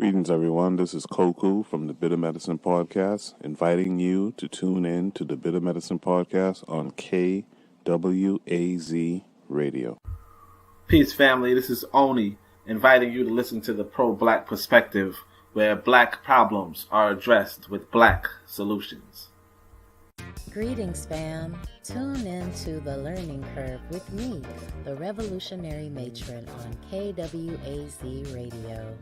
Greetings, everyone. This is Koku from the Bitter Medicine Podcast, inviting you to tune in to the Bitter Medicine Podcast on KWAZ Radio. Peace, family. This is Oni, inviting you to listen to the pro-black perspective, where black problems are addressed with black solutions. Greetings, fam. Tune in to The Learning Curve with me, the revolutionary matron on KWAZ Radio.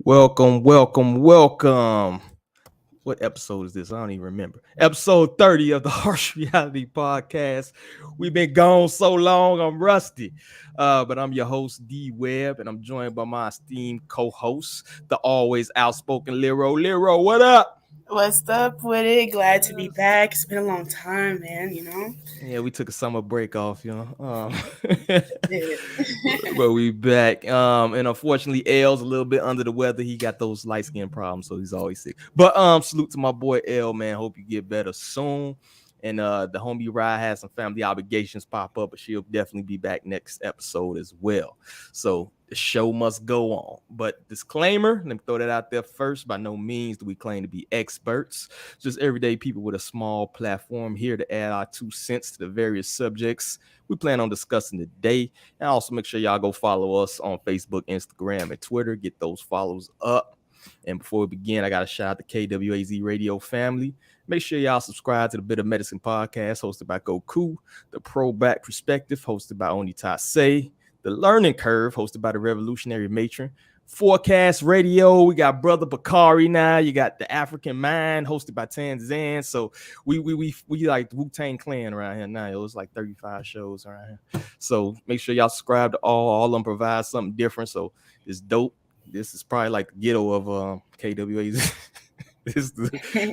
Welcome. What episode is this? I don't even remember. Episode 30 of the Harsh Reality Podcast. We've been gone so long, I'm rusty. But I'm your host, D Webb, and I'm joined by my esteemed co-host, the always outspoken Lero. Lero, what up? What's up with it? Glad to be back. It's been a long time, man, Yeah, we took a summer break off, but we back. And unfortunately, L's a little bit under the weather. He got those light skin problems, so he's always sick. But salute to my boy L, man. Hope you get better soon. And the homie Rye has some family obligations pop up, but she'll definitely be back next episode as well. So the show must go on. But disclaimer, let me throw that out there first. By no means do we claim to be experts. Just everyday people with a small platform here to add our 2 cents to the various subjects we plan on discussing today. And also make sure y'all go follow us on Facebook, Instagram, and Twitter. Get those follows up. And before we begin, I got to shout out the KWAZ Radio family. Make sure y'all subscribe to the Bitter Medicine Podcast hosted by Goku, the Pro-Black Perspective hosted by Oni Tasei, the Learning Curve hosted by the Revolutionary Matron, Forecast Radio. We got Brother Bakari now. You got the African Mind hosted by Tanzan. So we like the Wu-Tang Clan around here now. It was like 35 shows around here. So make sure y'all subscribe to all of them provide something different. So it's dope. This is probably like the ghetto of KWAZ.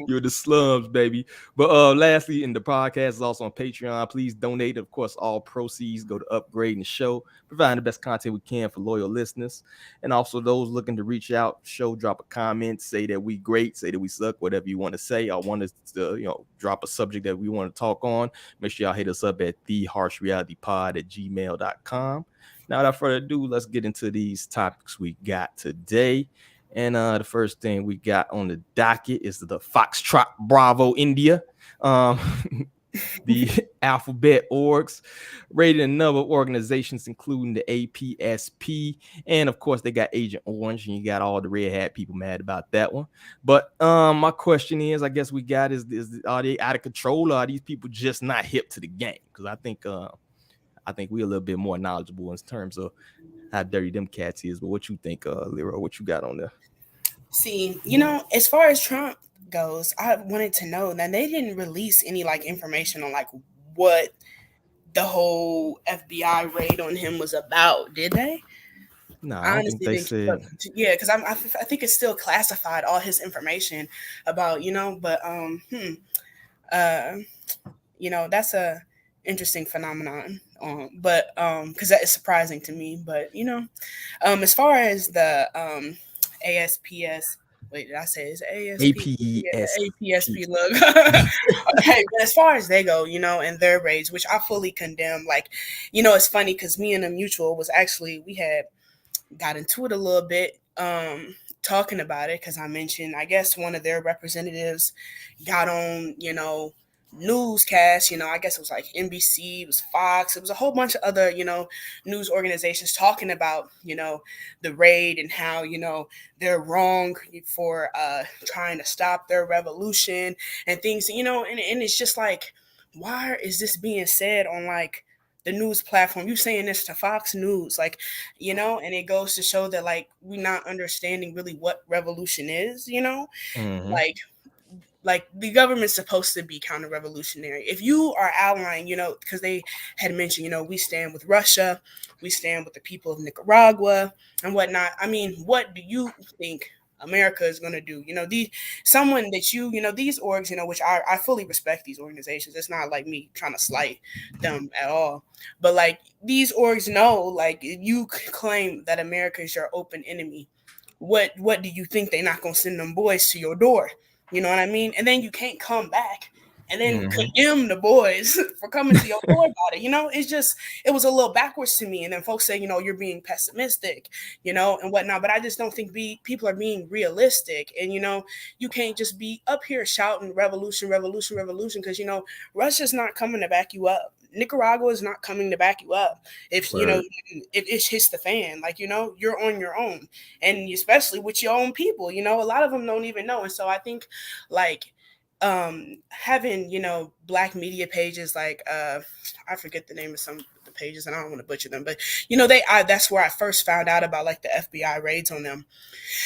You're the slums, baby. But lastly, in the podcast is also on Patreon. Please donate. Of course, all proceeds go to upgrading the show, providing the best content we can for loyal listeners. And also those looking to reach out, drop a comment, say that we great, say that we suck, whatever you want to say. I want us to, drop a subject that we want to talk on. Make sure y'all hit us up at theharshrealitypod@gmail.com. Now, without further ado, let's get into these topics we got today. And the first thing we got on the docket is the Foxtrot-Bravo-India, the alphabet orgs, rated a number of organizations, including the APSP. And of course, they got Agent Orange, and you got all the red hat people mad about that one. But my question is, I guess we got is are they out of control, or are these people just not hip to the game? Because I think we're a little bit more knowledgeable in terms of how dirty them cats is. But what you think, Lero? What you got on there? See, as far as Trump goes, I wanted to know that they didn't release any information on what the whole FBI raid on him was about, did they? No, I don't think they said. Yeah, because I think it's still classified, all his information about, but that's a interesting phenomenon. But because that is surprising to me. But as far as the ASPS, wait, did I say it's ASP? APSP look. Okay, but as far as they go, and their raids, which I fully condemn. It's funny because me and a mutual we had got into it a little bit, talking about it because I mentioned, I guess one of their representatives got on, newscast, I guess it was like NBC, it was Fox, it was a whole bunch of other, news organizations talking about, the raid and how, they're wrong for trying to stop their revolution and things, and it's just like, why is this being said on the news platform? You saying this to Fox News, and it goes to show that we're not understanding really what revolution is, Mm-hmm. like the government's supposed to be counter-revolutionary. If you are allying, because they had mentioned, we stand with Russia, we stand with the people of Nicaragua and whatnot. I mean, what do you think America is going to do? Someone that these orgs, which I fully respect these organizations. It's not like me trying to slight them at all. But like these orgs know, like you claim that America is your open enemy. What do you think they're not going to send them boys to your door? You know what I mean? And then you can't come back and then condemn the boys for coming to your door about it. It was a little backwards to me. And then folks say, you're being pessimistic, and whatnot. But I just don't think people are being realistic. And, you can't just be up here shouting revolution, revolution, revolution, because, Russia's not coming to back you up. Nicaragua is not coming to back you up if if it hits the fan. Like, you're on your own, and especially with your own people. A lot of them don't even know. And so I think like having black media pages like I forget the name of some of the pages and I don't want to butcher them, but that's where I first found out about like the FBI raids on them.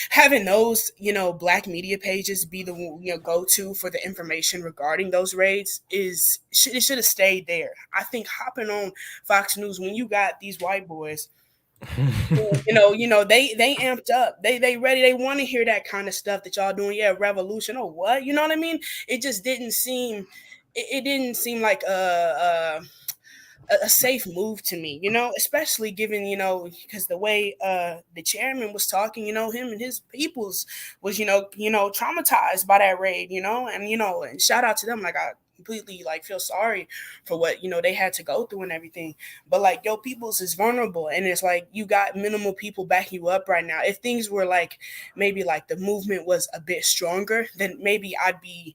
Having those black media pages be the go-to for the information regarding those raids it should have stayed there. I think hopping on Fox News when you got these white boys they amped up. They ready. They want to hear that kind of stuff that y'all doing. Yeah, revolution or what? You know what I mean? It just didn't seem. It didn't seem like a safe move to me. Especially given because the way the chairman was talking. Him and his peoples was traumatized by that raid. And shout out to them. Like I completely like feel sorry for what they had to go through and everything, but like your peoples is vulnerable, and it's like you got minimal people backing you up right now. If things were like maybe like the movement was a bit stronger, then maybe I'd be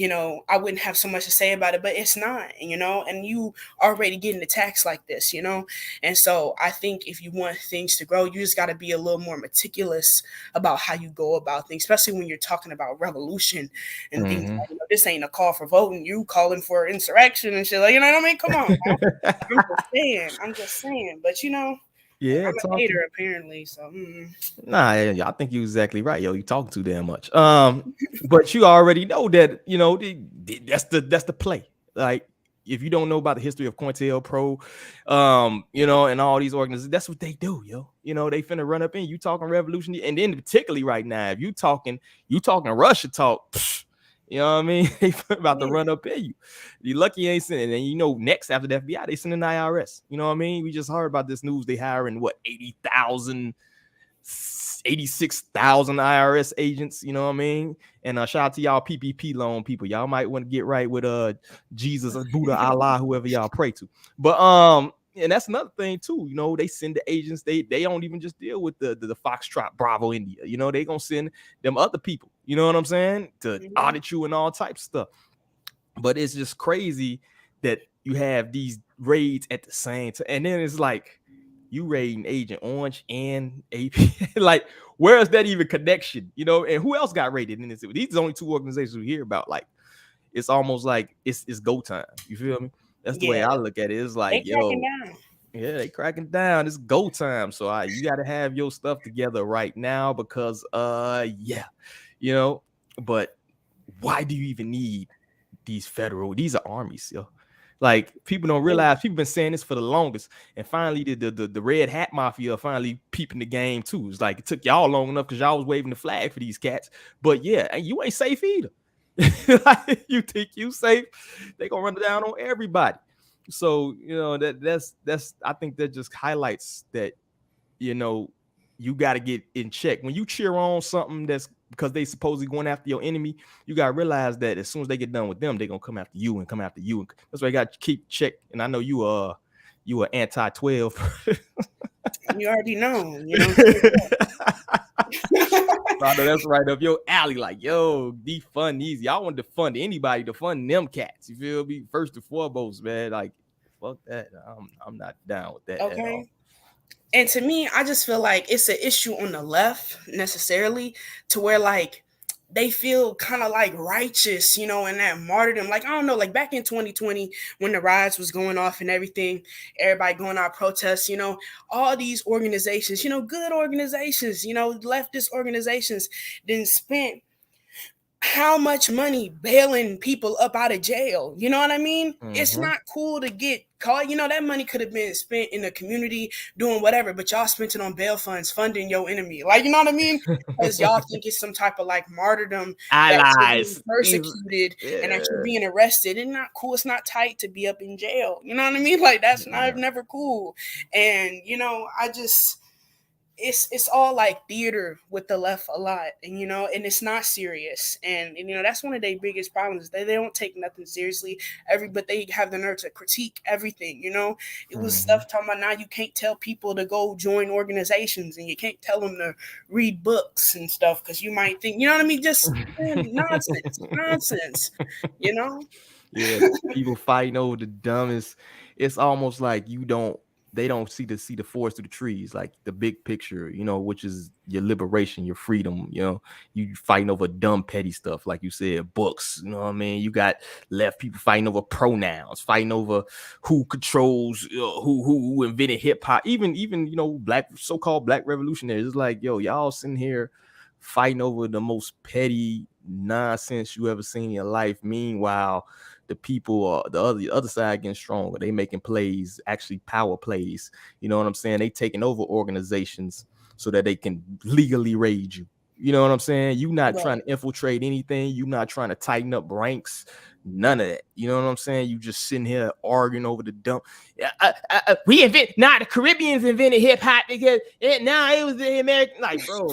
I wouldn't have so much to say about it, but it's not, and you already getting attacks like this, and so I think if you want things to grow, you just got to be a little more meticulous about how you go about things, especially when you're talking about revolution and things like, this ain't a call for voting, you calling for insurrection and shit, like, you know what I mean? Come on, I'm just saying, but yeah, I'm a hater apparently, so Nah, I think you're exactly right, yo. You talking too damn much. But you already know that that's the play. Like if you don't know about the history of COINTELPRO, and all these organizations, that's what they do, yo. They finna run up in you talking revolution, and then particularly right now, if you talking Russia talk. You know what I mean? They about to run up in you. You lucky you ain't sending. And next after the FBI, they send an IRS. You know what I mean? We just heard about this news. They hiring 86,000 IRS agents. You know what I mean? And shout out to y'all PPP loan people. Y'all might want to get right with Jesus, Buddha, Allah, whoever y'all pray to. But and that's another thing too. They send the agents. They don't even just deal with the Foxtrot-Bravo-India. They gonna send them other people. You know what I'm saying? To audit you and all types of stuff. But it's just crazy that you have these raids at the same time, and then it's like you raiding Agent Orange and AP. Like, where is that even connection? And who else got raided in this? These are the only two organizations we hear about. Like, it's almost like it's go time. You feel me? That's the way I look at it. It's like, they cracking down. It's go time. So you got to have your stuff together right now because, But why do you even need these are armies, yo? Like, people don't realize, people been saying this for the longest, and finally the red hat mafia finally peeping the game too. It's like it took y'all long enough because y'all was waving the flag for these cats, but yeah, you ain't safe either. Like, you think you safe, they gonna run down on everybody. So that's I think that just highlights that you got to get in check when you cheer on something that's because they supposedly going after your enemy. You got to realize that as soon as they get done with them, they're gonna come after you and come after you. That's why you got to keep check. And I know you are anti-12. You already know. I know that's right up your alley. Like, yo, defund these. Y'all want to fund anybody to fund them cats. You feel me? First and foremost, man. Like, fuck that. I'm not down with that at all. And to me, I just feel like it's an issue on the left necessarily to where like they feel kind of like righteous, in that martyrdom. Like, I don't know, like back in 2020 when the riots was going off and everything, everybody going out protests, all these organizations, good organizations, leftist organizations, then spent how much money bailing people up out of jail. You know what I mean? It's Mm-hmm. not cool to get caught. You know, that money could have been spent in the community doing whatever, but y'all spent it on bail funds funding your enemy. Like, you know what I mean? Because y'all think it's some type of like martyrdom that you're being Allies. persecuted and that you're Yeah. being arrested. And not cool. It's not tight to be up in jail. You know what I mean? Like, that's not never cool. And, you know, I just it's all like theater with the left a lot, and you know, and it's not serious, and you know, that's one of their biggest problems. They don't take nothing seriously. But they have the nerve to critique everything. You know, it was stuff talking about now you can't tell people to go join organizations, and you can't tell them to read books and stuff because you might think, you know what I mean, just nonsense. You know. Yeah, people fighting over the dumbest. It's almost like they don't see the forest through the trees, like the big picture, you know, which is your liberation, your freedom. You know, you fighting over dumb petty stuff, like you said, books. You know what I mean? You got left people fighting over pronouns, fighting over who controls, who invented hip hop. Even you know, so-called black revolutionaries. It's like, yo, y'all sitting here fighting over the most petty nonsense you ever seen in your life. Meanwhile, the people the other side getting stronger. They making plays, actually power plays. You know what I'm saying? They taking over organizations so that they can legally raid you. You know what I'm saying? You not trying to infiltrate anything. You not trying to tighten up ranks. None of that. You know what I'm saying? You just sitting here arguing over the dump. We the Caribbeans invented hip hop because now it was the American. Like, bro.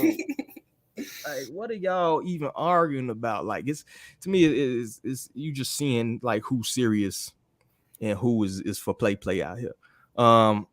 Like, what are y'all even arguing about? Like, it's to me, it's you just seeing like who's serious and who is for play out here. And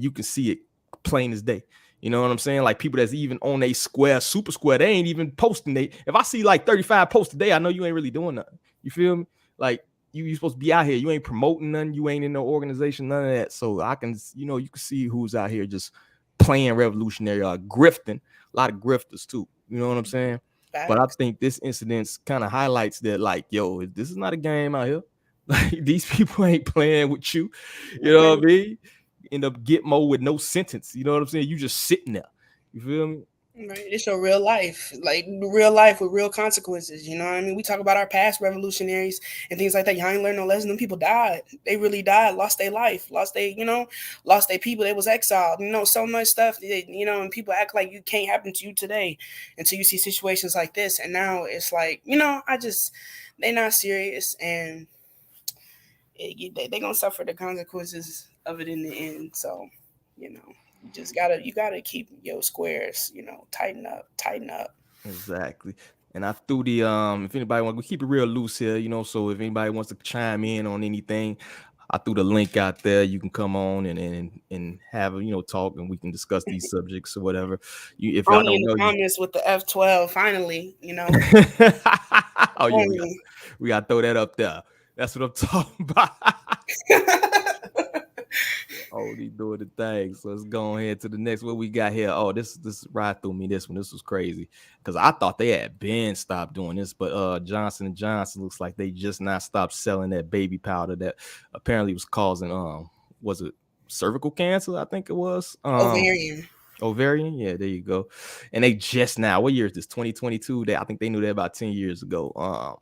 you can see it plain as day. You know what I'm saying? Like, people that's even on a super square, they ain't even posting. If I see like 35 posts a day, I know you ain't really doing nothing. You feel me? Like, you supposed to be out here. You ain't promoting nothing. You ain't in no organization, none of that. So I can, you know, you can see who's out here just playing revolutionary or grifting. A lot of grifters too. You know what I'm saying? Facts. But I think this incident kind of highlights that, like, yo, this is not a game out here. Like, these people ain't playing with you. You know what I mean? End up get more with no sentence. You know what I'm saying? You just sitting there. You feel me? Right. It's your real life, like real life with real consequences. You know what I mean? We talk about our past revolutionaries and things like that. Y'all ain't learn no lesson. Them people died. They really died, lost their life, lost their people. They was exiled. You know, so much stuff, you know, and people act like you can't happen to you today until you see situations like this. And now it's like, you know, they not serious, and they going to suffer the consequences of it in the end. So, you know. You gotta keep your squares, you know, tighten up. Exactly. And I threw the if anybody wants, we keep it real loose here, you know. So if anybody wants to chime in on anything, I threw the link out there. You can come on and have a, you know, talk, and we can discuss these subjects or whatever. If y'all Only don't in know, the comments with the F12, finally, you know. oh yeah, we got to throw that up there. That's what I'm talking about. Oh, he doing the thing. So let's go ahead to the next. What we got here? Oh, this right through me. This one. This was crazy because I thought they had been stopped doing this, but Johnson & Johnson looks like they just not stopped selling that baby powder that apparently was causing was it cervical cancer? I think it was ovarian. Yeah, there you go. And they just now, what year is this? 2022. I think they knew that about 10 years ago.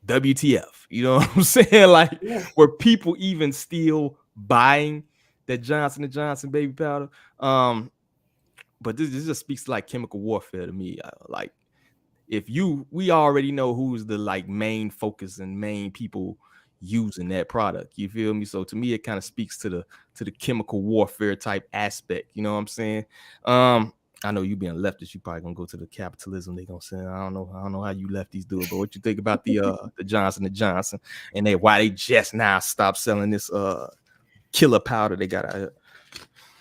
WTF, you know what I'm saying? Like, were people even still buying that Johnson & Johnson baby powder? But this just speaks to like chemical warfare to me. Like, we already know who's the like main focus and main people using that product. You feel me? So to me, it kind of speaks to the chemical warfare type aspect. You know what I'm saying? I know you being leftist, you probably gonna go to the capitalism. They gonna say, I don't know how you lefties do it, but what you think about the Johnson & Johnson and why they just now stopped selling this killer powder they got out here?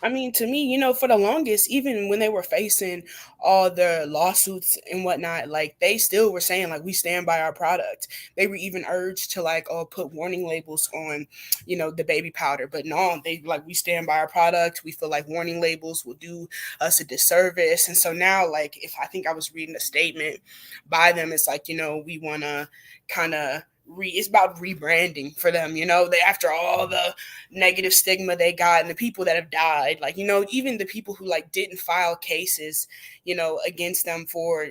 I mean, to me, you know, for the longest, even when they were facing all the lawsuits and whatnot, like they still were saying like we stand by our product. They were even urged to like put warning labels on, you know, the baby powder. But no, they like we stand by our product. We feel like warning labels will do us a disservice. And so now, like I think I was reading a statement by them. It's like, you know, we want to kind of it's about rebranding for them, you know, after all the negative stigma they got and the people that have died, like, you know, even the people who like didn't file cases, you know, against them for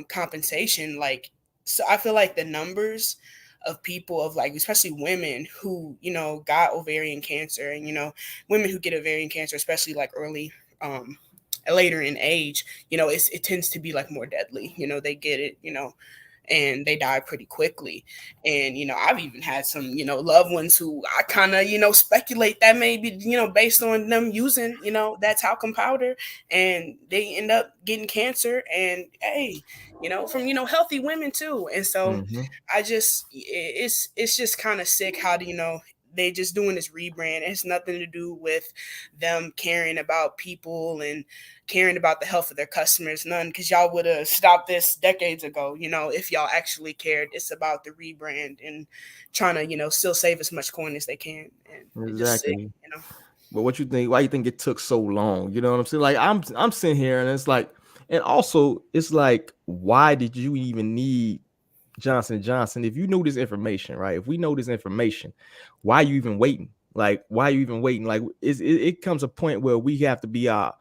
compensation, like, so I feel like the numbers of people, of like especially women who, you know, got ovarian cancer, and, you know, women who get ovarian cancer, especially like early, later in age, you know, it tends to be like more deadly. You know, they get it, you know, and they die pretty quickly. And, you know, I've even had some, you know, loved ones who I kind of, you know, speculate that maybe, you know, based on them using, you know, that talcum powder, and they end up getting cancer. And hey, you know, from, you know, healthy women too. And so I just, it's just kind of sick how do, you know, they just doing this rebrand. It has nothing to do with them caring about people and caring about the health of their customers. None, because y'all would have stopped this decades ago, you know, if y'all actually cared. It's about the rebrand and trying to, you know, still save as much coin as they can. And it's just sick, Exactly. you know. But what you think? Why you think it took so long? You know what I'm saying? Like I'm sitting here and it's like, and also it's like, why did you even need Johnson & Johnson if you knew this information, right? If we know this information, why are you even waiting? Like, why are you even waiting? Like, it comes a point where we have to be our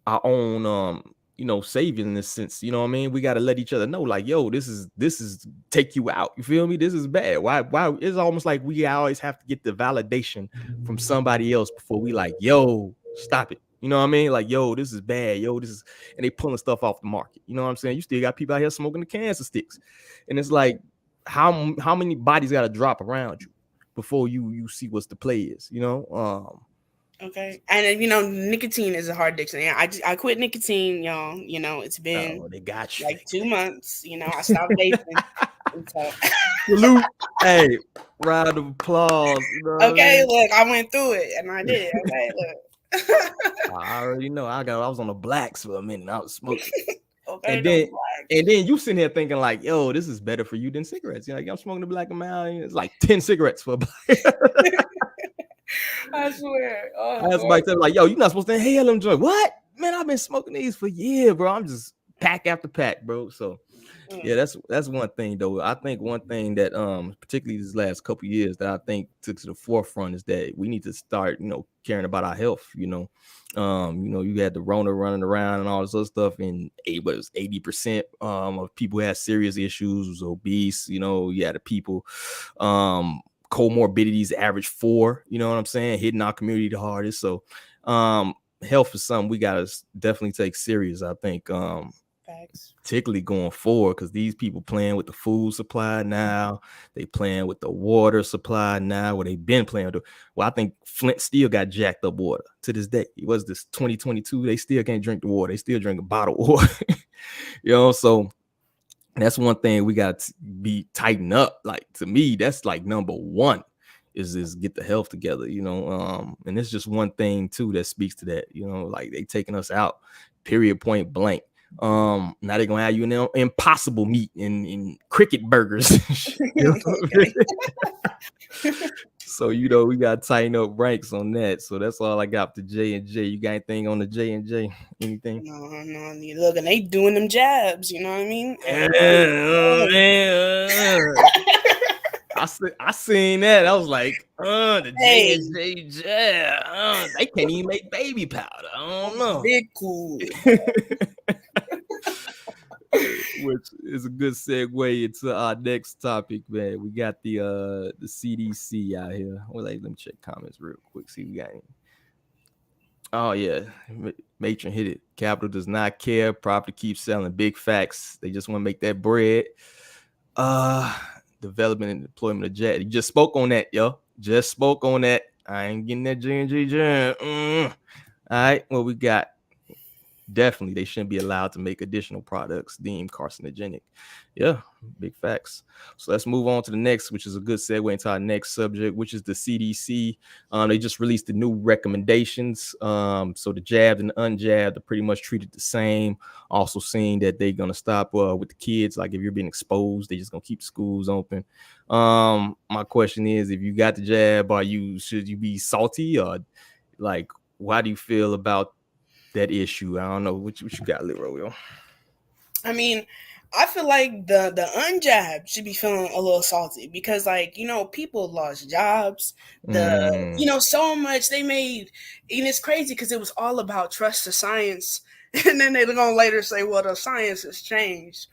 own you know, savior in this sense. You know what I mean? We got to let each other know, like, yo, this is take you out. You feel me? This is bad. Why it's almost like we always have to get the validation from somebody else before we like, yo, stop it. You know what I mean? Like, yo, this is bad. Yo, this is, and they pulling stuff off the market. You know what I'm saying? You still got people out here smoking the cancer sticks. And it's like, how many bodies got to drop around you before you see what's the play is, you know? Okay. And, you know, nicotine is a hard addiction. I quit nicotine, y'all. You know, it's been They got you. like 2 months. You know, I stopped vaping. So. Salute. Hey, round of applause. You know Okay, look, I went through it and I did. Okay, look. I already know. I was on the blacks for a minute. I was smoking. Okay, and then you sitting here thinking like, yo, this is better for you than cigarettes. You're like, I'm smoking the black amount. It's like 10 cigarettes for a black. I swear. Oh, I had somebody tell me like, yo, you're not supposed to inhale them joints. What? Man, I've been smoking these for years, bro. I'm just pack after pack, bro. So yeah, that's one thing though. I think one thing that particularly these last couple of years that I think took to the forefront is that we need to start, you know, caring about our health. You know, you had the Rona running around and all this other stuff, and it was 80% of people who had serious issues was obese. You know, you had the people comorbidities average 4, you know what I'm saying, hitting our community the hardest. So health is something we gotta definitely take serious, I think. Facts. Particularly going forward, because these people playing with the food supply now, they playing with the water supply now, where they've been playing with well, I think Flint still got jacked up water to this day. It was this 2022, they still can't drink the water, they still drink a bottled water. You know, so that's one thing we got to be tighten up. Like, to me, that's like number one is get the health together, you know. And it's just one thing too that speaks to that, you know, like they taking us out, period, point blank. Now they're gonna have you in impossible meat in cricket burgers. You know? So, you know, we gotta tighten up ranks on that. So that's all I got for J&J. You got anything on the J&J? Anything? No. Look, and they doing them jabs, you know what I mean? I seen that. I was like, the J&J jab. They can't even make baby powder. I don't know. Big cool. Which is a good segue into our next topic, man. We got the CDC out here. Well, let me check comments real quick. See if we got any. Oh yeah, Matron hit it. Capital does not care. Property keeps selling. Big facts. They just want to make that bread. Development and deployment of jet. You just spoke on that, yo. Just spoke on that. I ain't getting that J&J jam. All right, what we got? Definitely, they shouldn't be allowed to make additional products deemed carcinogenic. Yeah, big facts. So let's move on to the next, which is a good segue into our next subject, which is the CDC. They just released the new recommendations. So the jabbed and the unjabbed are pretty much treated the same. Also seeing that they're going to stop with the kids. Like, if you're being exposed, they're just going to keep schools open. My question is, if you got the jab, should you be salty, or like, why do you feel about that issue? I don't know what you got, Leroy. I mean, I feel like the unjabbed should be feeling a little salty because, like, you know, people lost jobs. You know, so much they made, and it's crazy because it was all about trust the science And then they're gonna later say, well, the science has changed.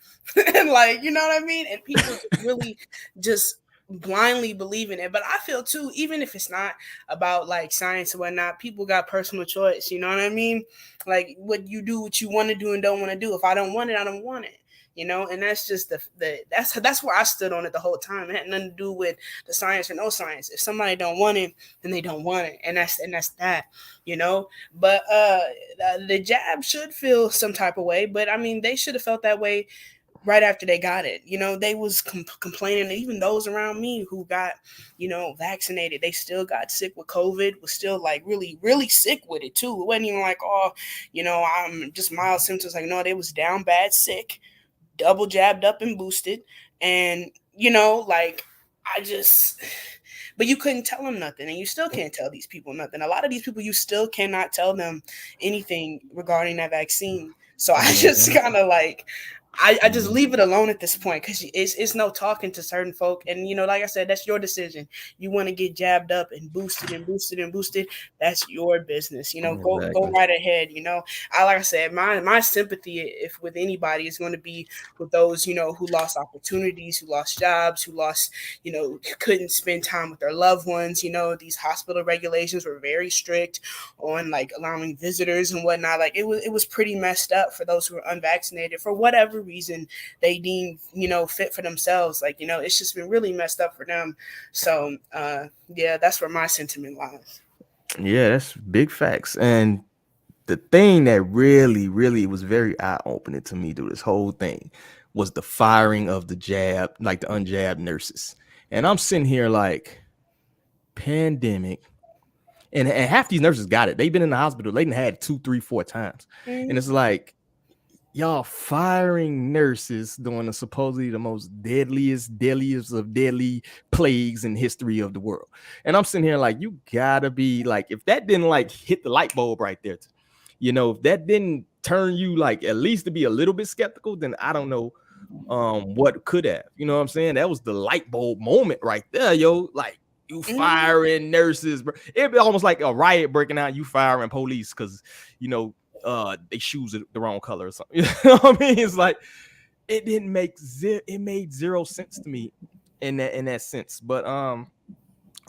And like, you know what I mean? And people really just blindly believe in it. But I feel too, even if it's not about like science and whatnot, people got personal choice. You know what I mean? Like what you do, what you want to do and don't want to do. If I don't want it, I don't want it. You know, and that's just that's where I stood on it the whole time. It had nothing to do with the science or no science. If somebody don't want it, then they don't want it, and that's that. You know, but the jab should feel some type of way. But I mean, they should have felt that way right after they got it. You know, they was complaining. Even those around me who got, you know, vaccinated, they still got sick with COVID, was still like really, really sick with it too. It wasn't even like, oh, you know, I'm just mild symptoms. Like, no, they was down bad sick, double jabbed up and boosted. And, you know, like, I just, but you couldn't tell them nothing. And you still can't tell these people nothing. A lot of these people, you still cannot tell them anything regarding that vaccine. So I just kind of like, I just leave it alone at this point because it's no talking to certain folk. And, you know, like I said, that's your decision. You want to get jabbed up and boosted and boosted and boosted. That's your business. You know, go right ahead. You know, like I said, my sympathy, if with anybody, is going to be with those, you know, who lost opportunities, who lost jobs, who lost, you know, couldn't spend time with their loved ones. You know, these hospital regulations were very strict on like allowing visitors and whatnot. Like it was pretty messed up for those who were unvaccinated for whatever reason they deem, you know, fit for themselves. Like, you know, it's just been really messed up for them. So yeah, that's where my sentiment lies. Yeah, that's big facts. And the thing that really was very eye-opening to me through this whole thing was the firing of the unjabbed nurses. And I'm sitting here like, pandemic, and half these nurses got it. They've been in the hospital. They done had it 2, 3, 4 times. Mm-hmm. And it's like, y'all firing nurses during supposedly the most deadliest of deadly plagues in history of the world. And I'm sitting here like, you gotta be like, if that didn't like hit the light bulb right there, you know, if that didn't turn you like at least to be a little bit skeptical, then I don't know what could have. You know what I'm saying? That was the light bulb moment right there, yo. Like, you firing nurses, bro. It'd be almost like a riot breaking out. You firing police because, you know, they shoes are the wrong color or something. You know what I mean? It's like it didn't make it made zero sense to me in that sense. But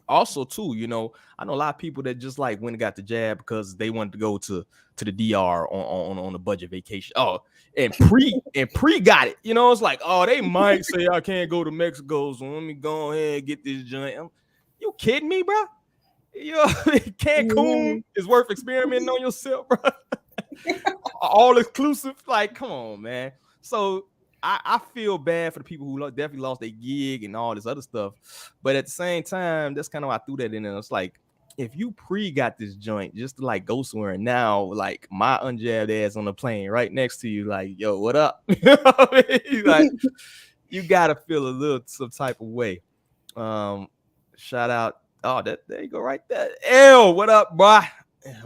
also too, you know, I know a lot of people that just like went and got the jab because they wanted to go to the DR on a budget vacation. Oh, and pre got it. You know, it's like, oh, they might say I can't go to Mexico, so let me go ahead and get this joint. You kidding me, bro? You know, Cancun is worth experimenting on yourself, bro. All exclusive, like, come on, man. So I feel bad for the people who definitely lost their gig and all this other stuff, but at the same time, that's kind of why I threw that in there. It's like, if you got this joint just to like go somewhere, and now like my unjabbed ass on the plane right next to you, like, yo, what up? You know what I mean? Like, you gotta feel a little some type of way. Shout out. Oh, there you go, right there. Ew, what up, boy?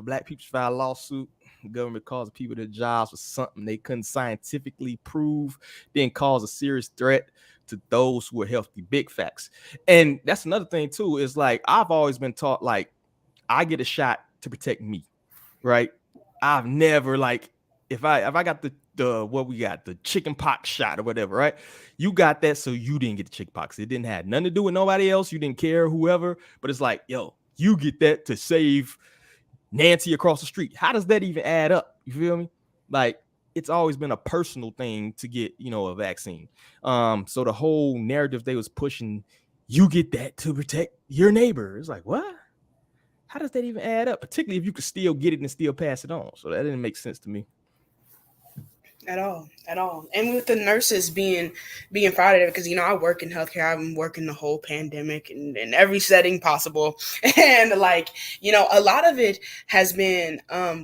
Black people filed a lawsuit. The government caused people their jobs for something they couldn't scientifically prove, then cause a serious threat to those who are healthy. Big facts. And that's another thing too, is like, I've always been taught, like, I get a shot to protect me, right? I've never, like, if I got the what we got, the chicken pox shot or whatever, right? You got that, so you didn't get the chicken pox. It didn't have nothing to do with nobody else. You didn't care whoever, but it's like, yo, you get that to save Nancy across the street. How does that even add up? You feel me? Like, it's always been a personal thing to get, you know, a vaccine. So the whole narrative they was pushing, you get that to protect your neighbor. It's like, what? How does that even add up? Particularly if you could still get it and still pass it on. So that didn't make sense to me. At all. And with the nurses being fired, because, you know, I work in healthcare. I've been working the whole pandemic and in every setting possible. And like, you know, a lot of it has been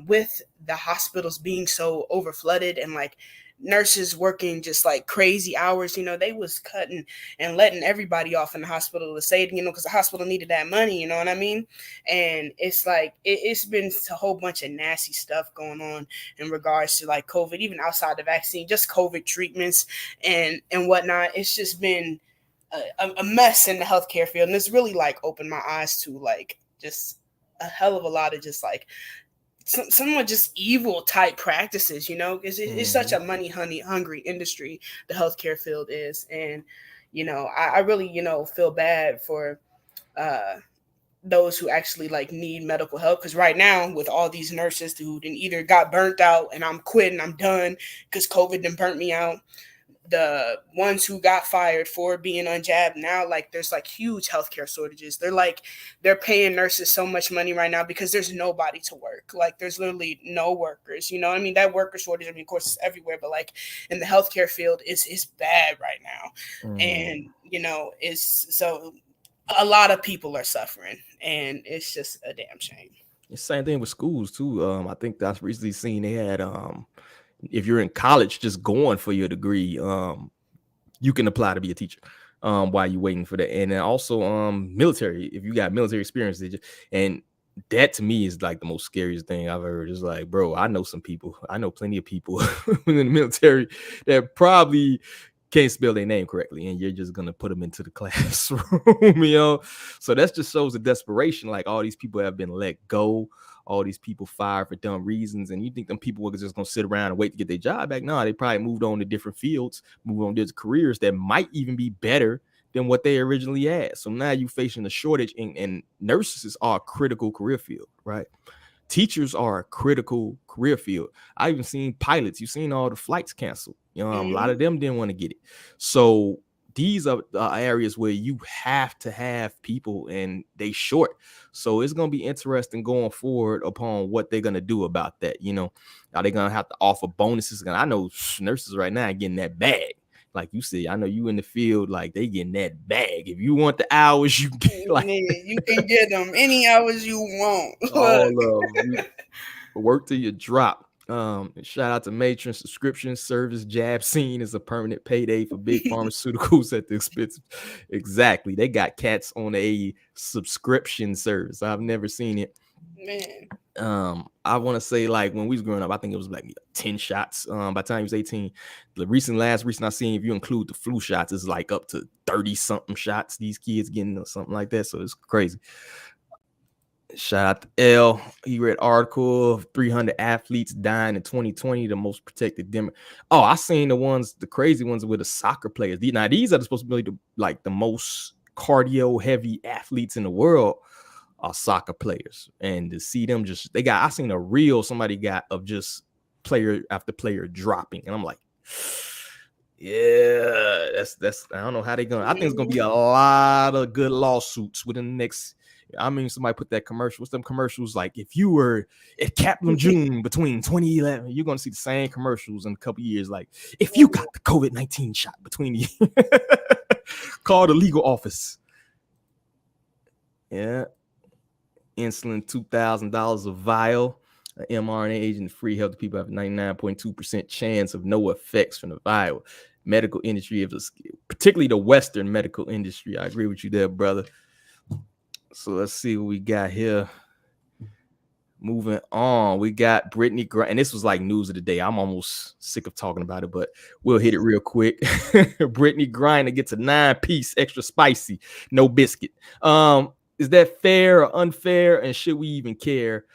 with the hospitals being so over flooded and like nurses working just like crazy hours. You know, they was cutting and letting everybody off in the hospital to say, you know, because the hospital needed that money, you know what I mean? And it's like, it's been a whole bunch of nasty stuff going on in regards to like COVID, even outside the vaccine, just COVID treatments and whatnot. It's just been a mess in the healthcare field. And it's really like opened my eyes to like just a hell of a lot of just like somewhat just evil type practices, because it's such a money hungry industry, the healthcare field is. And, I really, feel bad for those who actually like need medical help. Because right now, with all these nurses who then either got burnt out and I'm quitting, I'm done because COVID done burnt me out. The ones who got fired for being unjabbed now, like there's like huge healthcare shortages. They're paying nurses so much money right now because there's nobody to work. Like there's literally no workers. I mean, that worker shortage, of course, is everywhere, but like in the healthcare field, it's bad right now. And it's so a lot of people are suffering, and it's just a damn shame. The same thing with schools too. I think that's recently seen they had if you're in college just going for your degree, you can apply to be a teacher while you're waiting for that. And then also military, if you got military experience, and that to me is like the most scariest thing I've heard. It's like, bro, I know plenty of people in the military that probably can't spell their name correctly, and you're just gonna put them into the classroom, So that just shows the desperation. Like all these people have been let go, all these people fired for dumb reasons, and you think them people were just gonna sit around and wait to get their job back? No, they probably moved on to different fields, moved on to careers that might even be better than what they originally had. So now you facing a shortage, and nurses are a critical career field, right? Teachers are a critical career field. I even seen pilots. You've seen all the flights canceled. A lot of them didn't want to get it. So these are areas where you have to have people, and they short. So it's going to be interesting going forward upon what they're going to do about that. Are they going to have to offer bonuses? And I know nurses right now are getting that bag. Like you said, I know you in the field, like they getting that bag. If you want the hours, you get like you can get them any hours you want. All of them. Work till you drop. Shout out to Matron Subscription Service. Jab Scene is a permanent payday for big pharmaceuticals at the expense. Exactly. They got cats on a subscription service. I've never seen it. Man. I want to say, like, when we was growing up, I think it was like 10 shots. By the time he was 18, the last recent I seen, if you include the flu shots, it's like up to 30 something shots these kids getting or something like that. So it's crazy. Shout out to L. He read article of 300 athletes dying in 2020, the most protected demo. Oh, I seen the crazy ones with the soccer players. Now these are supposed to be the most cardio heavy athletes in the world. Are soccer players, and to see them I seen a reel somebody got of just player after player dropping, and I'm like, yeah, that's I don't know how they gonna. I think it's gonna be a lot of good lawsuits within the next. I mean, somebody put that commercial. What's them commercials like? If you were at Kaplan June between 2011, you're gonna see the same commercials in a couple years. Like, if you got the COVID-19 shot between you, call the legal office. Yeah. Insulin, $2,000 a vial. An mRNA agent free healthy people have a 99.2% chance of no effects from the vial. Medical industry, particularly the Western medical industry. I agree with you there, brother. So let's see what we got here. Moving on, we got Brittney Griner, and this was like news of the day. I'm almost sick of talking about it, but we'll hit it real quick. Brittney Griner gets a 9-piece extra spicy, no biscuit. Is that fair or unfair? And should we even care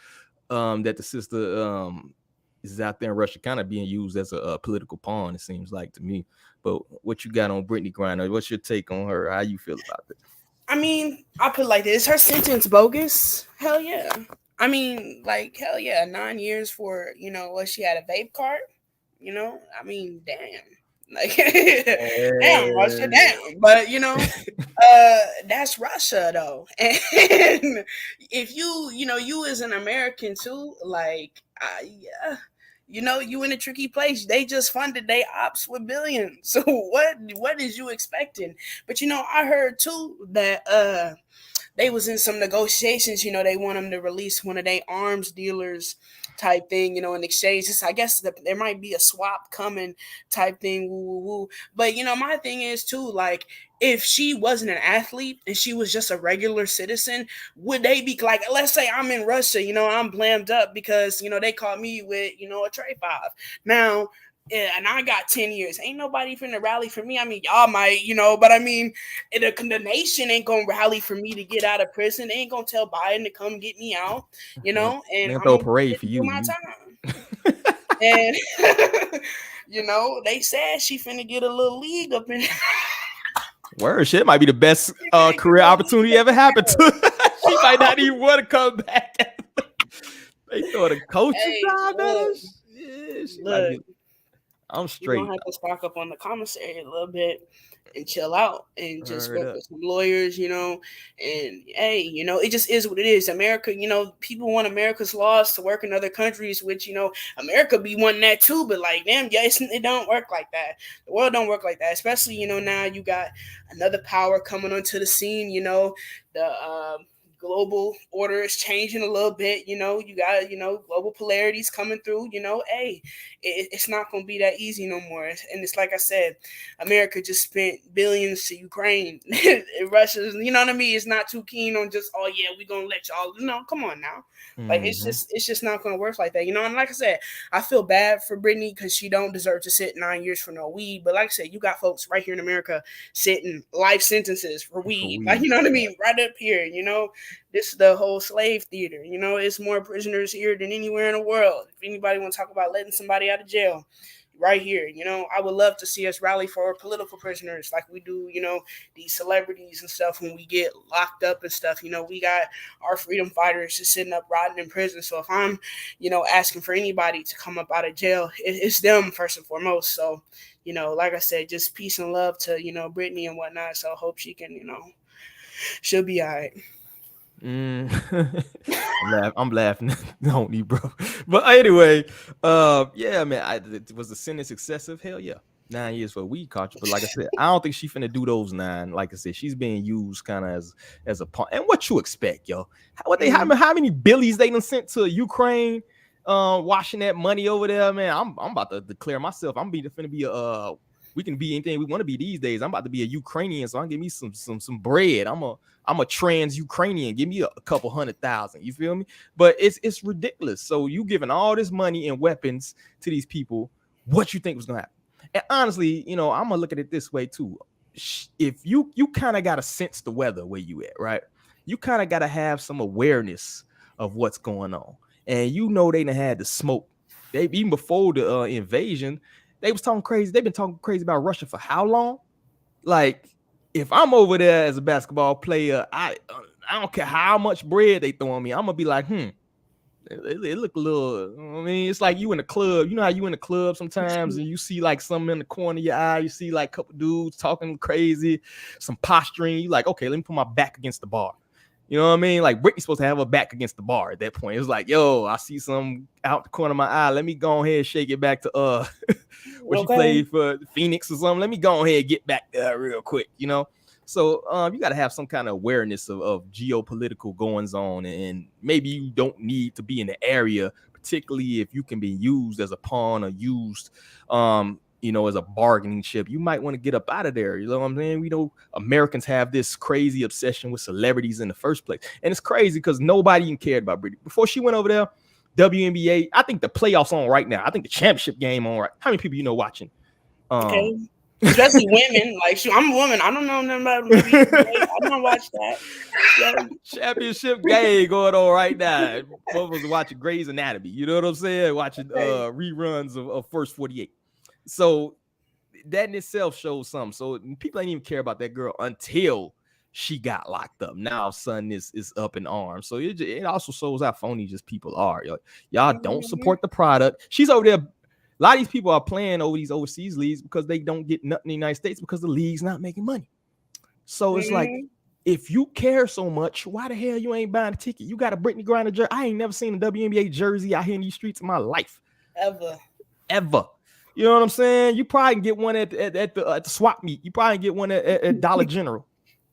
that the sister is out there in Russia kind of being used as a political pawn, it seems like to me. But what you got on Brittney Griner? What's your take on her? How you feel about it? I mean, I put it like this. Is her sentence bogus? Hell yeah. I mean, like, hell yeah. 9 years for, what, she had a vape cart? I mean, damn. Like, damn, Russia, damn. But, that's Russia, though. And if you as an American, too, like, yeah, you in a tricky place. They just funded their ops with billions. So what is you expecting? But, I heard, too, that they was in some negotiations. They want them to release one of their arms dealers type thing, in exchange. I guess there might be a swap coming type thing. Woo, woo, woo. But, my thing is, too, like, if she wasn't an athlete and she was just a regular citizen, would they be like, let's say I'm in Russia, I'm blammed up because, they caught me with, a tray 5. Now, Yeah, and I got 10 years. Ain't nobody finna rally for me. I mean, y'all might, but I mean, the nation ain't gonna rally for me to get out of prison. They ain't gonna tell Biden to come get me out, and They'll I'm throw a gonna parade for do you. my time. And they said she finna get a little league up in. Word, shit might be the best career opportunity ever happened to her. She might not even want to come back. They throw the coaching job at her. Yeah, she might be. I'm straight. You're gonna have to stock up on the commissary a little bit and chill out and just work with some lawyers, and hey, it just is what it is. America, people want America's laws to work in other countries, which America be wanting that too, but like, damn, yeah, it don't work like that. The world don't work like that, especially now you got another power coming onto the scene. The global order is changing a little bit. You got global polarities coming through. Hey, it's not going to be that easy no more. And it's like I said, America just spent billions to Ukraine. Russia's, what I mean, is not too keen on just, oh yeah, we're gonna let y'all. No, come on now. Like it's just not gonna work like that. And like I said, I feel bad for Brittney because she don't deserve to sit 9 years for no weed. But like I said, you got folks right here in America sitting life sentences for weed. Like, what I mean, right up here. This is the whole slave theater. It's more prisoners here than anywhere in the world. If anybody want to talk about letting somebody out of jail, right here. I would love to see us rally for political prisoners like we do, these celebrities and stuff when we get locked up and stuff. We got our freedom fighters just sitting up rotting in prison. So if I'm, asking for anybody to come up out of jail, it's them first and foremost. So, like I said, just peace and love to, Brittney and whatnot. So I hope she can, she'll be all right. I'm laughing, don't you, bro? But anyway, yeah, man, was the sentence excessive? Hell yeah, 9 years for a weed culture. But like I said, I don't think she finna do those 9. Like I said, she's being used kind of as a pawn. And what you expect, yo? How many billies they done sent to Ukraine? Washing that money over there, man. I'm about to declare myself. Finna be we can be anything we want to be these days. I'm about to be a Ukrainian, so I'm give me some bread. I'm a trans Ukrainian. Give me a couple 100,000. You feel me? But it's ridiculous. So you giving all this money and weapons to these people. What you think was gonna happen? And honestly, I'm gonna look at it this way too. If you kind of gotta sense the weather where you at, right? You kind of gotta have some awareness of what's going on. And they done had the smoke. They even before the invasion. They was talking crazy. They've been talking crazy about Russia for how long? Like, if I'm over there as a basketball player, I don't care how much bread they throw on me. I'm gonna be like, it look a little. I mean, it's like you in the club. You know how you in the club sometimes, and you see like something in the corner of your eye. You see like a couple dudes talking crazy, some posturing. You like, okay, let me put my back against the bar. You know what I mean? Like Brittney's supposed to have her back against the bar at that point. It was like, yo, I see some out the corner of my eye. Let me go ahead and shake it back to where she played for Phoenix or something. Let me go ahead and get back there real quick, So you got to have some kind of awareness of geopolitical goings on, and maybe you don't need to be in the area, particularly if you can be used as a pawn or used as a bargaining chip. You might want to get up out of there. You know what I'm saying? We know Americans have this crazy obsession with celebrities in the first place. And it's crazy because nobody even cared about Brittney. Before she went over there, WNBA, I think the playoffs on right now. I think the championship game on right. How many people watching? Okay. Especially women. Like, I'm a woman. I don't know nothing about WNBA. I don't watch that. So. Championship game going on right now. Both was watching Grey's Anatomy. You know what I'm saying? Watching reruns of First 48. So that in itself shows something. So people ain't even care about that girl until she got locked up. Now, son is up in arms. So it also shows how phony just people are. Y'all don't support the product. She's over there. A lot of these people are playing over these overseas leagues because they don't get nothing in the United States because the league's not making money. So it's like, if you care so much, why the hell you ain't buying a ticket? You got a Brittney Griner jersey. I ain't never seen a WNBA jersey out here in these streets in my life. Ever. You know what I'm saying? You probably can get one at the swap meet. You probably can get one at Dollar General.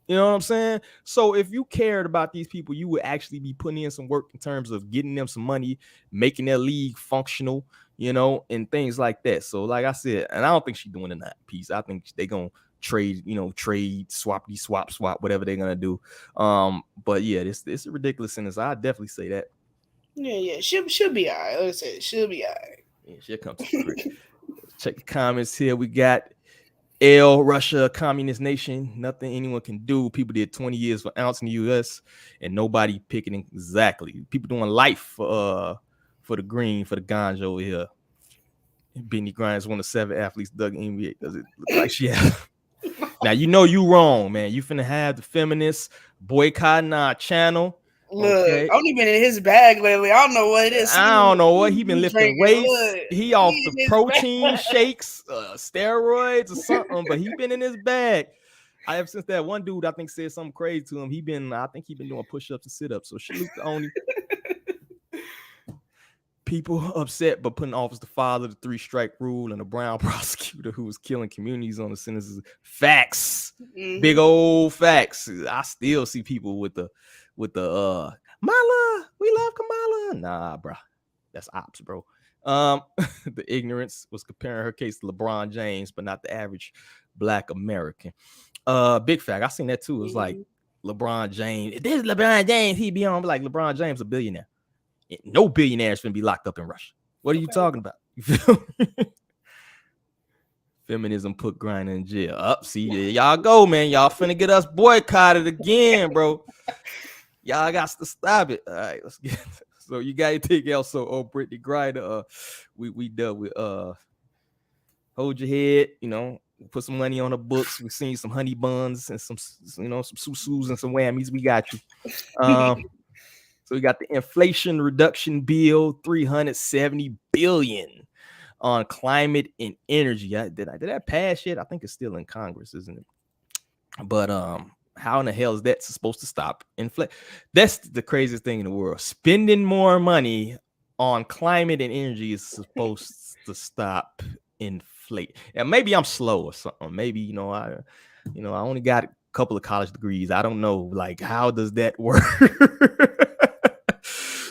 You know what I'm saying? So if you cared about these people, you would actually be putting in some work in terms of getting them some money, making their league functional, and things like that. So like I said, and I don't think she's doing that piece. I think they're going to trade, swap, whatever they're going to do. But yeah, this is a ridiculous sentence. I definitely say that. Yeah. She'll be all right. Let's say she'll be all right. Yeah, she'll come to the Check the comments here. We got Russia, a communist nation. Nothing anyone can do. People did 20 years for ounce in the U.S. and nobody picking exactly. People doing life for the green, for the ganja over here. Brittney Griner is one of 7 athletes dug in NBA. Does it look like she has? Now you know you wrong, man. You finna have the feminists boycotting our channel. Look, okay. I've only been in his bag lately. I don't know what it is. I don't know what he been lifting weights. Look, he off the protein shakes, steroids or something, but he been in his bag. Ever since that one dude I think said something crazy to him, I think he been doing push-ups and sit-ups. So salute to Oni. People upset but putting office the father, the 3-strike rule, and a brown prosecutor who was killing communities on the sentences. Facts. Big old facts. I still see people with the Mala, we love Kamala. Nah, bro. That's ops, bro. The ignorance was comparing her case to LeBron James, but not the average Black American. Big fact. I seen that too. It was like LeBron James. If this is LeBron James, he'd be on like LeBron James, a billionaire. No billionaires finna be locked up in Russia. What are you talking about? You feel me? Feminism put Griner in jail. Up, see, there y'all go, man. Y'all finna get us boycotted again, bro. Y'all got to stop it. All right, let's get. So you got to take also. Brittney Griner. We done with hold your head. You know, put some money on the books. We seen some honey buns and some some susus and some whammies. We got you. So we got the Inflation Reduction Bill, $370 billion on climate and energy. Did that pass yet? I think it's still in Congress, isn't it? But how in the hell is that supposed to stop inflation? That's the craziest thing in the world. Spending more money on climate and energy is supposed to stop inflation. And maybe I'm slow or something. Maybe I only got a couple of college degrees. I don't know. Like, how does that work?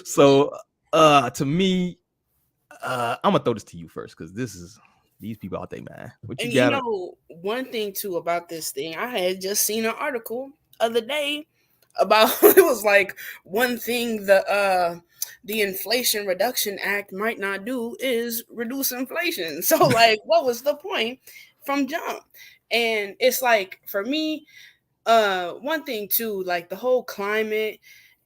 So to me, I'm gonna throw this to you first because these people out there, man. What you got? One thing too about this thing, I had just seen an article other day about it was like one thing the Inflation Reduction Act might not do is reduce inflation. So like, what was the point from jump? And it's like, for me, one thing too, like the whole climate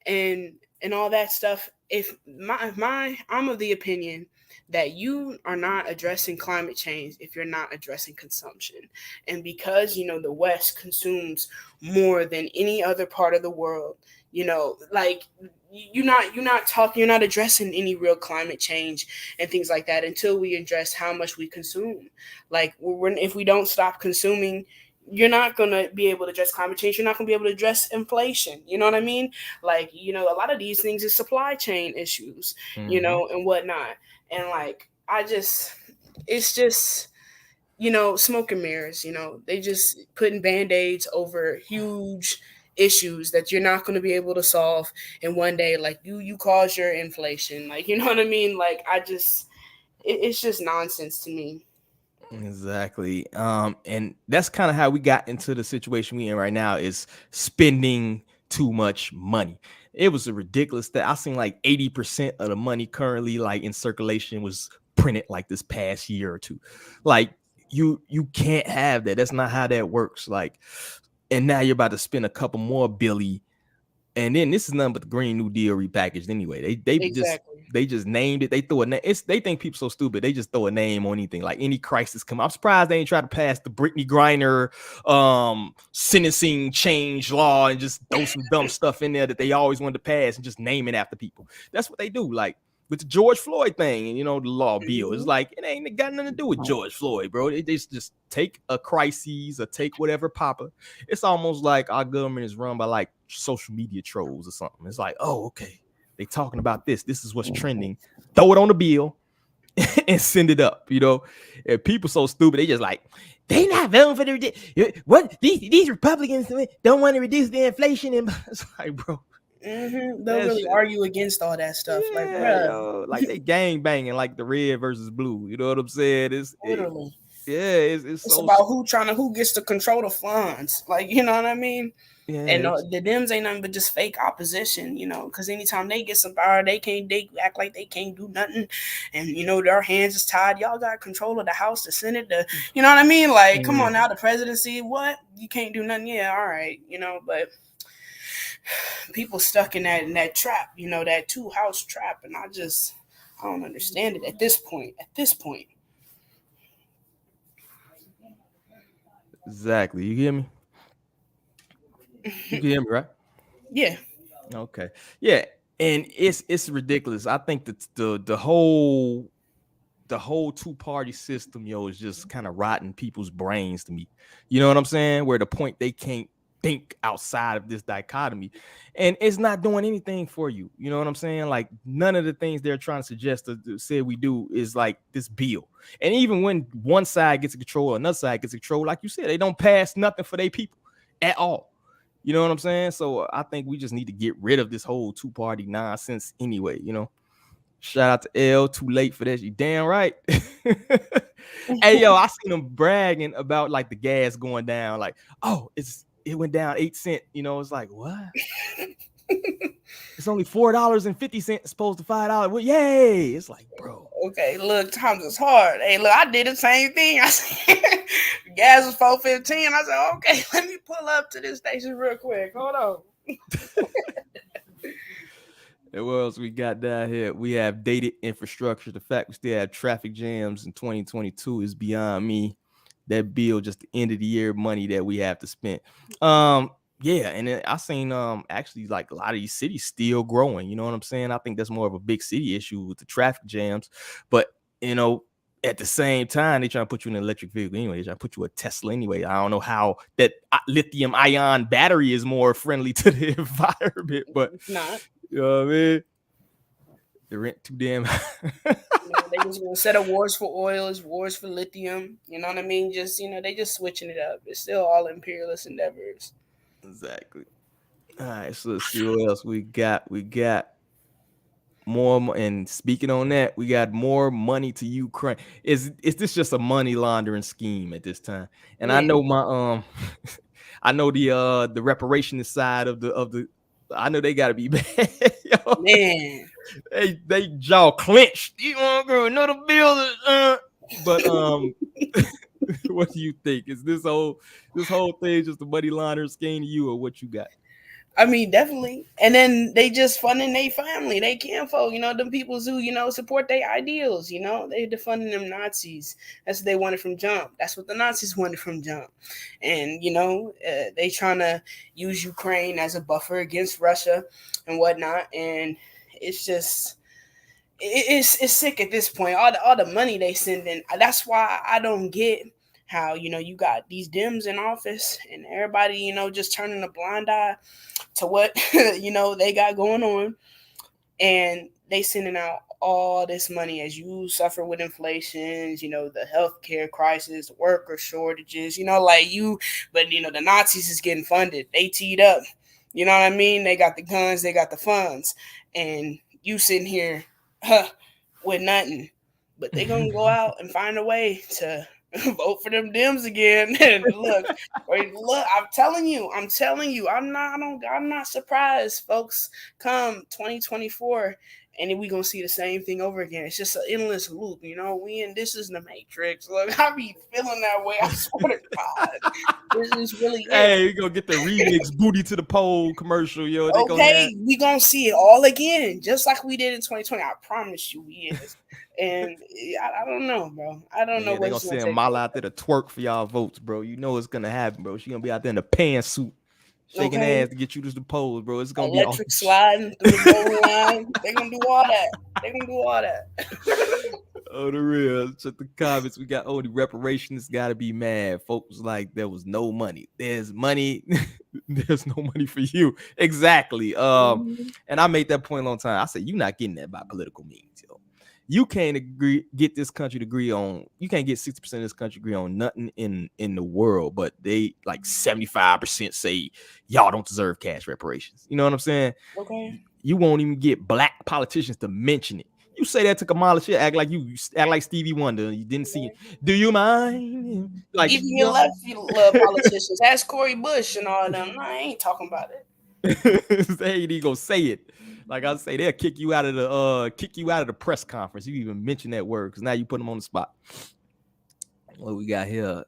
and all that stuff. If I'm of the opinion that you are not addressing climate change if you're not addressing consumption. And because, the West consumes more than any other part of the world, like you're not addressing any real climate change and things like that until we address how much we consume. Like if we don't stop consuming, you're not going to be able to address climate change. You're not going to be able to address inflation. You know what I mean? Like, a lot of these things is supply chain issues, and whatnot. And like, it's just, smoke and mirrors, they just putting Band-Aids over huge issues that you're not going to be able to solve in one day. Like you cause your inflation, like, you know what I mean? Like, it's just nonsense to me. Exactly. And that's kind of how we got into the situation we in right now, is spending too much money. It was a ridiculous that I seen like 80% of the money currently like in circulation was printed like this past year or two. Like you can't have that. That's not how that works. Like, and now you're about to spend a couple more billion. And then this is nothing but the Green New Deal repackaged anyway. They just named it. They throw a name. They think people so stupid. They just throw a name on anything. Like any crisis come. I'm surprised they ain't try to pass the Brittney Griner sentencing change law and just throw some dumb stuff in there that they always wanted to pass and just name it after people. That's what they do. Like with the George Floyd thing and the law bill. It's like it ain't got nothing to do with George Floyd, bro. They just take a crisis or take whatever popper. It's almost like our government is run by like social media trolls or something. It's like, oh, okay. They talking about this. This is what's trending. Throw it on the bill and send it up. And people so stupid. They just like, they not voting for the what these Republicans don't want to reduce the inflation. And it's like, bro, they'll really argue against all that stuff. Yeah, like they gang banging like the red versus blue. You know what I'm saying? It's literally. Yeah, it's It's so about who gets to control the funds. Like, you know what I mean? yeah. And the Dems ain't nothing but just fake opposition, because anytime they get some power, they act like they can't do nothing, and their hands is tied. Y'all got control of the House, the Senate, you know what I mean? Like, come on now, the presidency, what? You can't do nothing? Yeah, all right, but people stuck in that trap, that two house trap, and I don't understand it at this point. Exactly. You hear me? You can hear me, right? Yeah. Okay. Yeah, and it's ridiculous. I think that the whole two-party system, is just kind of rotting people's brains to me. You know what I'm saying? Where the point they can't think outside of this dichotomy, and it's not doing anything for you. You know what I'm saying? Like, none of the things they're trying to suggest to say we do is like this bill. And even when one side gets control, another side gets control, like you said, they don't pass nothing for their people at all. You know what I'm saying? So I think we just need to get rid of this whole two-party nonsense anyway. Shout out to L. Too late for that. You damn right. Hey, yo, I seen them bragging about like the gas going down. Like, oh, it went down 8 cents. It's like, what? It's only $4.50 opposed to $5. Well, yay! It's like, bro. Okay, look, times is hard. Hey, look, I did the same thing. I said gas was $4.15. I said, okay, let me pull up to this station real quick. Hold on. And what else we got down here? We have dated infrastructure. The fact we still have traffic jams in 2022 is beyond me. That bill, just the end of the year money that we have to spend. Yeah, and then I seen actually like a lot of these cities still growing. You know what I'm saying? I think that's more of a big city issue with the traffic jams. But at the same time, they trying to put you in an electric vehicle anyway. They trying to put you a Tesla anyway. I don't know how that lithium ion battery is more friendly to the environment, but it's not. You know what I mean? The rent too damn. They just instead of wars for oil, it's wars for lithium. You know what I mean? Just they just switching it up. It's still all imperialist endeavors. Exactly. All right, so let's see what else we got. We got more, and speaking on that, we got more money to Ukraine. Is this just a money laundering scheme at this time? And I know my I know the reparations side of the. I know they gotta be bad. Yo, man, they jaw clenched. You want to go another bill? But what do you think? Is this whole thing just a money laundering scheme to you, or what you got? I mean, definitely. And then they just funding their family, they kinfolk, them peoples who, support their ideals, they defunding them Nazis. That's what they wanted from jump. That's what the Nazis wanted from jump. And, they trying to use Ukraine as a buffer against Russia and whatnot. And it's just, it's sick at this point. All the money they send in. That's why I don't get how, you got these Dems in office and everybody, just turning a blind eye to what, they got going on. And they sending out all this money as you suffer with inflations, the healthcare crisis, worker shortages, but the Nazis is getting funded. They teed up. You know what I mean? They got the guns, they got the funds. And you sitting here with nothing. But they gonna go out and find a way to vote for them Dems again. And look, I'm telling you, I'm not surprised, folks. Come 2024, and then we gonna see the same thing over again. It's just an endless loop, this is the Matrix. Look, I be feeling that way. I swear to God, this is really Hey, we gonna get the remix "Booty to the Pole" commercial, yo. We gonna see it all again, just like we did in 2020. I promise you, we is. And I don't know, bro. I don't know. They're gonna send Mala out there to twerk for y'all votes, bro. You know it's gonna happen, bro. She gonna be out there in a pantsuit, shaking ass to get you to the polls, bro. It's gonna be electric sliding through the goal line. They're gonna do all that. Oh, the real. Check the comments. We got the reparations gotta be mad. Folks like there was no money. There's money. There's no money for you. Exactly. And I made that point a long time. I said, you're not getting that by political means, yo. You can't get this country to agree on. You can't get 60% of this country agree on nothing in the world, but they like 75% say y'all don't deserve cash reparations. You know what I'm saying? Okay. You won't even get black politicians to mention it. You say that to Kamala, she act like you act like Stevie Wonder. You didn't see it. Do you mind? Like, even your left politicians, ask Cori Bush and all of them. No, I ain't talking about it. they ain't even gonna say it. Like I say, they'll kick you out of the press conference. You even mention that word because now you put them on the spot. What we got here?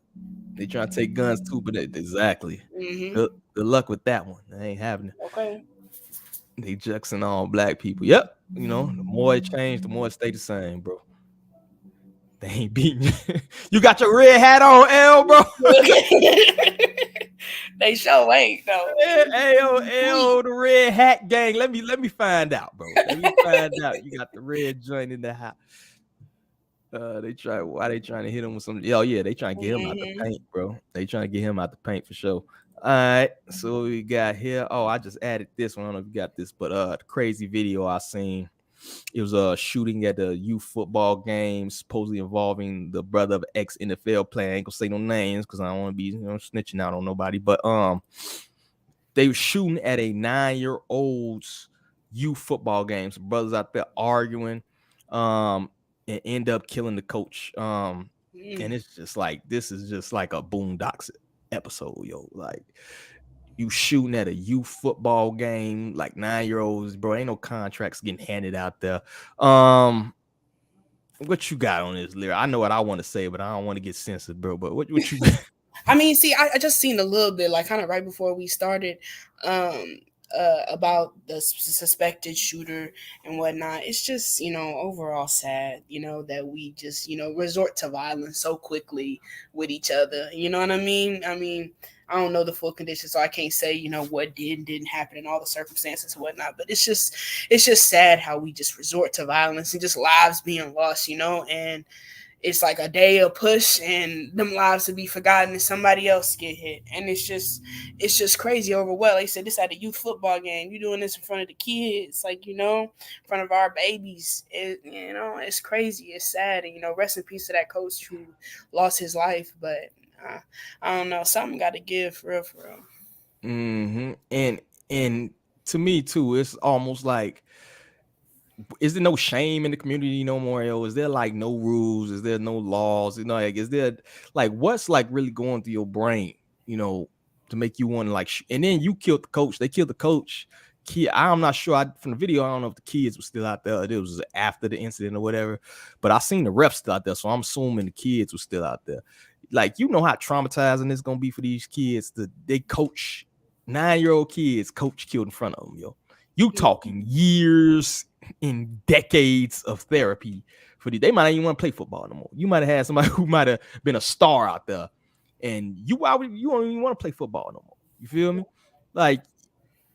They trying to take guns too, but exactly. Good luck with that one. They ain't happening. Okay. They juxing all black people. Yep. You know, the more it changed, the more it stay the same, bro. They ain't beating you. You got your red hat on, L, bro. They sure ain't though. L, the red hat gang. Let me find out, bro. Let me find out. You got the red joint in the hat. Why they trying to hit him with some? Oh yeah, they trying to get him out the paint, bro. They trying to get him out the paint for sure. All right, so we got here. Oh, I just added this one. I don't know if you got this, but the crazy video I seen. It was a shooting at the youth football game, supposedly involving the brother of an ex-NFL player. I ain't gonna say no names because I don't want to be snitching out on nobody. But they were shooting at a 9-year-old's youth football game. Some brothers out there arguing, and end up killing the coach. And it's just like this is just like a Boondocks episode, yo. Like you shooting at a youth football game, like 9-year-olds, bro. Ain't no contracts getting handed out there. What you got on this, Lyra? I know what I want to say, but I don't want to get censored, bro. But what you got? I mean, see, I just seen a little bit, like kind of right before we started, about the suspected shooter and whatnot. It's just, overall sad, that we just, resort to violence so quickly with each other. You know what I mean? I don't know the full conditions, so I can't say, what did and didn't happen and all the circumstances and whatnot. But it's just sad how we just resort to violence and just lives being lost, and it's like a day of push and them lives to be forgotten and somebody else get hit. And it's just crazy over what, like I said, this at a youth football game. You doing this in front of the kids, like, in front of our babies. It's crazy. It's sad. And, rest in peace to that coach who lost his life. But I don't know. Something got to give for real. And to me, too, it's almost like, is there no shame in the community no more? Is there like no rules? Is there no laws? Like, is there like what's like really going through your brain, to make you want to like, and then you killed the coach. They killed the coach. I'm not sure. From the video, I don't know if the kids were still out there. It was after the incident or whatever. But I seen the refs still out there, so I'm assuming the kids were still out there. Like, how traumatizing it's gonna be for these kids. They coach 9-year-old kids. Coach killed in front of them, yo. You talking years and decades of therapy for they might not even want to play football no more. You might have had somebody who might have been a star out there, and you don't even want to play football no more. You feel me? Like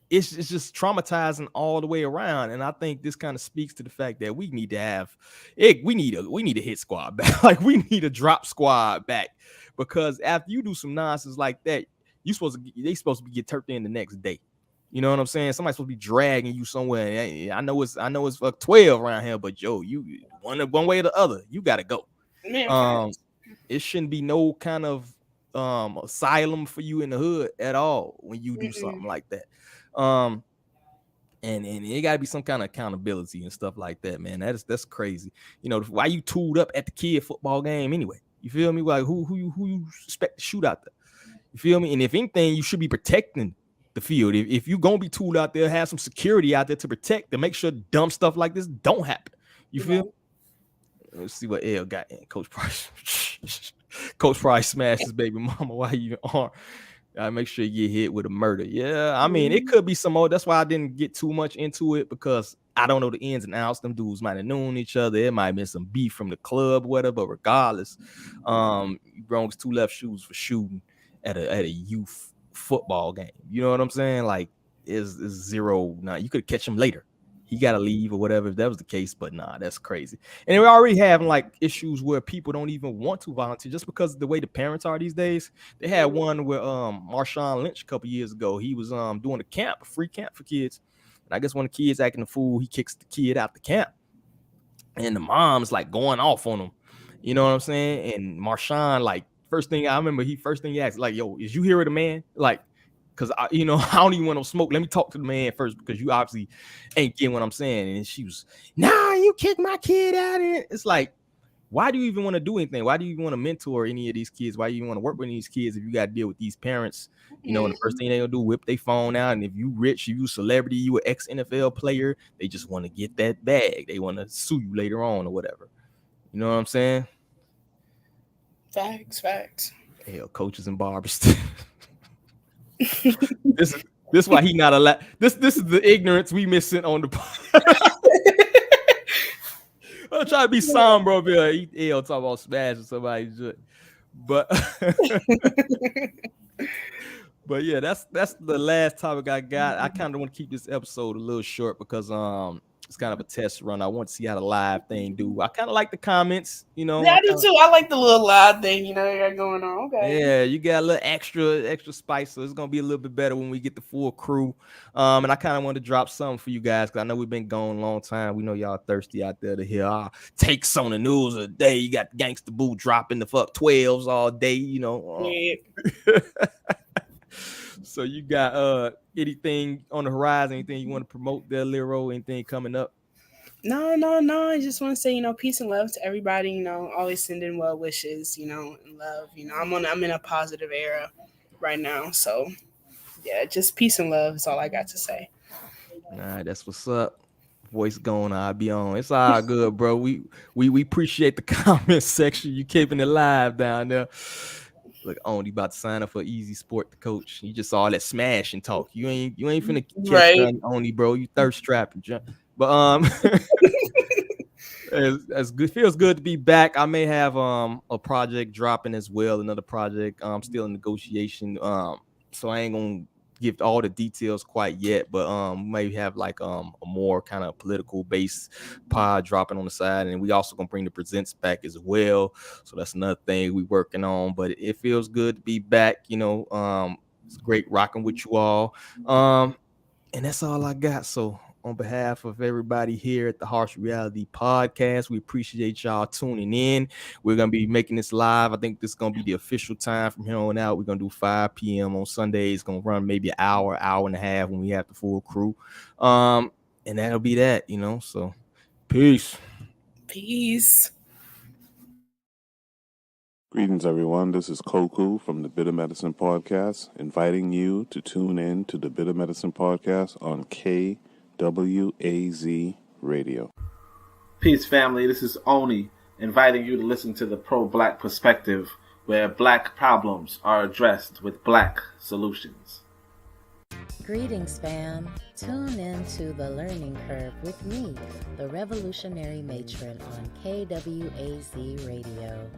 it's just traumatizing all the way around. And I think this kind of speaks to the fact that we need to have it. We need a hit squad back. Like we need a drop squad back, because after you do some nonsense like that, they supposed to get turned in the next day. You know what I'm saying? Somebody's supposed to be dragging you somewhere. I know it's 12 around here, but yo, you one way or the other, you gotta go. It shouldn't be no kind of asylum for you in the hood at all when you do something like that. And it gotta be some kind of accountability and stuff like that, man. That's crazy. Why you tooled up at the kid football game anyway? You feel me? Like who you expect to shoot out there? You feel me? And if anything, you should be protecting the field. If you're gonna be tooled out there, have some security out there to protect, to make sure dumb stuff like this don't happen. You feel me? Let's see what L got in. Coach Price. Coach Price smashed his baby mama while you are. Gotta make sure you get hit with a murder. Yeah, I mean, it could be some more. That's why I didn't get too much into it, because I don't know the ins and outs. Them dudes might have known each other. It might have been some beef from the club, whatever. But regardless, Bronx 2 left shoes for shooting at a youth football game. You know what I'm saying? Like, is zero. Now you could catch him later. He got to leave or whatever if that was the case. But nah, that's crazy. And we're already having like issues where people don't even want to volunteer just because of the way the parents are these days. They had one where Marshawn Lynch a couple years ago, he was doing a free camp for kids. And I guess when the kid's acting a fool, he kicks the kid out the camp. And the mom's like going off on him. You know what I'm saying? And Marshawn, like, first thing he asked, like, yo, is you here with a man? Like, because I don't even want no smoke. Let me talk to the man first because you obviously ain't getting what I'm saying. And she was, nah, you kicked my kid out. And it's like, why do you even want to do anything? Why do you even want to mentor any of these kids? Why do you want to work with these kids if you got to deal with these parents? And the first thing they gonna do, whip their phone out. And if you rich, you celebrity, you an ex-NFL player, they just want to get that bag. They want to sue you later on or whatever. You know what I'm saying? Facts. Hell, coaches and barbers. This is why he not allowed. This is the ignorance we missing on the. I'm trying to be somber, bro. He'll talk about smashing somebody, but but yeah, that's the last topic I got. I kind of want to keep this episode a little short because it's kind of a test run. I want to see how the live thing do. I kind of like the comments, Yeah, I do too. I like the little live thing, you got going on. Okay. Yeah, you got a little extra spice, so it's gonna be a little bit better when we get the full crew. And I kind of want to drop something for you guys because I know we've been going a long time. We know y'all thirsty out there to hear takes on the news of the day. You got Gangsta Boo dropping the 12s all day, Yeah. So you got anything on the horizon? Anything you want to promote there, Lero? Anything coming up? No. I just want to say, peace and love to everybody. Always sending well wishes, and love. I'm in a positive era right now. So yeah, just peace and love is all I got to say. All right, that's what's up. Voice going, I'll be on. It's all good, bro. We appreciate the comment section. You keeping it live down there. Look, Only about to sign up for Easy Sport to coach. You just saw that smash and talk. You ain't finna catch none, Only, bro. You thirst trapping, but it's good. Feels good to be back. I may have a project dropping as well. Another project. Still in negotiation. So I ain't gonna give all the details quite yet, but maybe have like a more kind of political based pod dropping on the side, and we also gonna bring the presents back as well. So that's another thing we working on. But it feels good to be back. It's great rocking with you all. And that's all I got. So on behalf of everybody here at the Harsh Reality Podcast, we appreciate y'all tuning in. We're going to be making this live. I think this is going to be the official time from here on out. We're going to do 5 p.m. on Sundays. It's going to run maybe an hour and a half when we have the full crew. And that'll be that, So peace. Greetings, everyone. This is Koku from the Bitter Medicine Podcast, inviting you to tune in to the Bitter Medicine Podcast on KWAZ Radio. Peace, family. This is Oni, inviting you to listen to the pro-black perspective, where black problems are addressed with black solutions. Greetings, fam. Tune in to The Learning Curve with me, the revolutionary matron on KWAZ Radio.